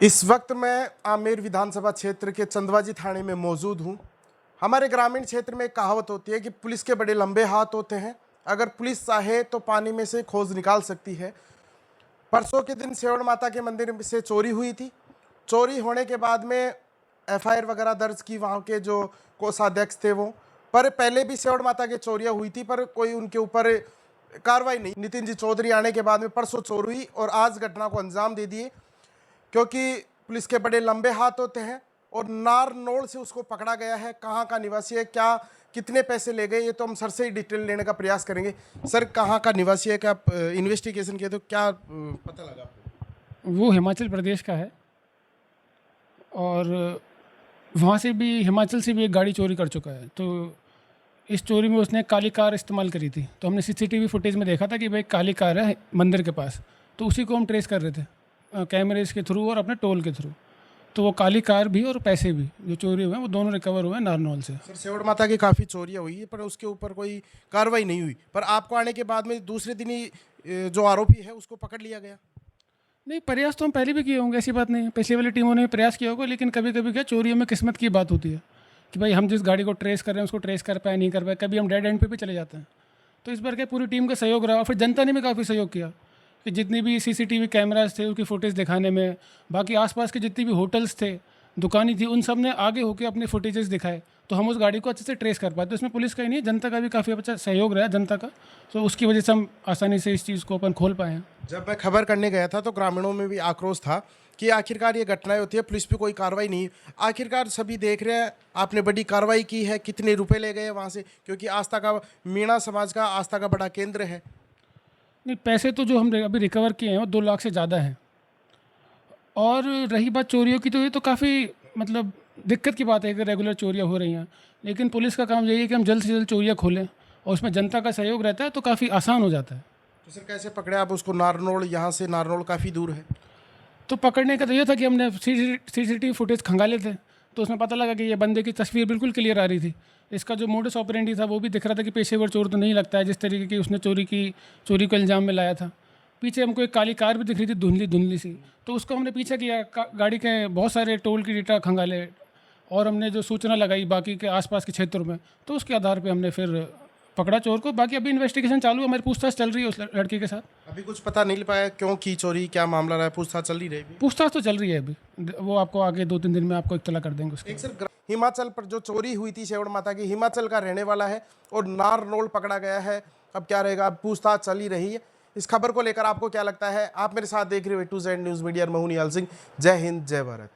इस वक्त मैं आमेर विधानसभा क्षेत्र के चंदवाजी थाने में मौजूद हूं। हमारे ग्रामीण क्षेत्र में एक कहावत होती है कि पुलिस के बड़े लंबे हाथ होते हैं, अगर पुलिस चाहे तो पानी में से खोज निकाल सकती है। परसों के दिन सेवड़ माता के मंदिर से चोरी हुई थी। चोरी होने के बाद में एफआईआर वगैरह दर्ज की वहाँ के जो कोषाध्यक्ष थे वो, पर पहले भी सेवड़ माता की चोरियाँ हुई थी पर कोई उनके ऊपर कार्रवाई नहीं। नितिन जी चौधरी आने के बाद में परसों चोरी हुई और आज घटना को अंजाम दे दिए, क्योंकि पुलिस के बड़े लंबे हाथ होते हैं और नारनौल से उसको पकड़ा गया है। कहाँ का निवासी है, क्या कितने पैसे ले गए, ये तो हम सर से ही डिटेल लेने का प्रयास करेंगे। सर कहाँ का निवासी है, क्या इन्वेस्टिगेशन किया तो क्या पता लगा आपको? वो हिमाचल प्रदेश का है और वहाँ से भी, हिमाचल से भी एक गाड़ी चोरी कर चुका है। तो इस चोरी में उसने काली कार इस्तेमाल करी थी। तो हमने सीसीटीवी फुटेज में देखा था कि भाई काली कार है मंदिर के पास, तो उसी को हम ट्रेस कर रहे थे कैमरेज के थ्रू और अपने टोल के थ्रू। तो वो काली कार भी और पैसे भी जो चोरी हुए हैं वो दोनों रिकवर हुए हैं नारनौल से। सर सेवड़ माता की काफ़ी चोरियाँ हुई है पर उसके ऊपर कोई कार्रवाई नहीं हुई, पर आपको आने के बाद में दूसरे दिन ही जो आरोपी है उसको पकड़ लिया गया। नहीं, प्रयास तो हम पहले भी किए होंगे, ऐसी बात नहीं है। पिछली वाली टीमों ने भी प्रयास किया होगा, लेकिन कभी कभी क्या चोरियों में किस्मत की बात होती है कि भाई हम जिस गाड़ी को ट्रेस कर रहे हैं उसको ट्रेस कर पाए नहीं कर पाए, कभी हम डेड एंड पे भी चले जाते हैं। तो इस बार क्या पूरी टीम का सहयोग रहा, फिर जनता ने भी काफ़ी सहयोग किया कि जितनी भी सीसीटीवी कैमराज थे उसकी फुटेज दिखाने में, बाकी आसपास के जितनी भी होटल्स थे, दुकानें थी, उन सब ने आगे होकर अपने फुटेजेस दिखाए, तो हम उस गाड़ी को अच्छे से ट्रेस कर पाए। तो इसमें पुलिस का ही नहीं, जनता का भी काफ़ी अच्छा सहयोग रहा जनता का, तो उसकी वजह से हम आसानी से इस चीज़ को अपन खोल पाए हैं। जब मैं खबर करने गया था तो ग्रामीणों में भी आक्रोश था कि आखिरकार ये घटनाएं होती है, पुलिस पे कोई कार्रवाई नहीं। आखिरकार सभी देख रहे हैं, आपने बड़ी कार्रवाई की है, कितने रुपए ले गए वहाँ से, क्योंकि आस्था का, मीणा समाज का आस्था का बड़ा केंद्र है। नहीं, पैसे तो जो हम अभी रिकवर किए हैं वो 2 लाख से ज़्यादा हैं। और रही बात चोरियों की, तो ये तो काफ़ी मतलब दिक्कत की बात है कि रेगुलर चोरियाँ हो रही हैं, लेकिन पुलिस का काम यही है कि हम जल्द से जल्द चोरियाँ खोलें और उसमें जनता का सहयोग रहता है तो काफ़ी आसान हो जाता है। तो सर कैसे पकड़े आप उसको? नारनौल, यहाँ से नारनौल काफ़ी दूर है। तो पकड़ने का तो ये था कि हमने सीसीटीवी फुटेज खंगाले थे, तो उसमें पता लगा कि ये बंदे की तस्वीर बिल्कुल क्लियर आ रही थी। इसका जो मोडस ऑपरेंडी था वो भी दिख रहा था कि पेशेवर चोर तो नहीं लगता है, जिस तरीके की उसने चोरी को इल्ज़ाम में लाया था। पीछे हमको एक काली कार भी दिख रही थी, धुंधली धुंधली सी, तो उसको हमने पीछा किया, गाड़ी के बहुत सारे टोल की डेटा खंगाले और हमने जो सूचना लगाई बाकी के आसपास के क्षेत्रों में, तो उसके आधार पे हमने फिर पकड़ा चोर को। बाकी अभी इन्वेस्टिगेशन चालू है, हमारी पूछताछ चल रही है उस लड़के के साथ। अभी कुछ पता नहीं पाया क्यों की चोरी, क्या मामला रहा है, पूछताछ चल ही रहेगी? पूछताछ तो चल रही है अभी, वो आपको आगे 2-3 दिन में आपको इत्तला कर देंगे उसके। एक सर हिमाचल पर जो चोरी हुई थी सेवड़ माता की, हिमाचल का रहने वाला है और नारनौल पकड़ा गया है। अब क्या रहेगा, अब पूछताछ चल ही रही है। इस खबर को लेकर आपको क्या लगता है? आप मेरे साथ देख रहे हो A to Z news media, मैं हूं निहाल सिंह। जय हिंद, जय भारत।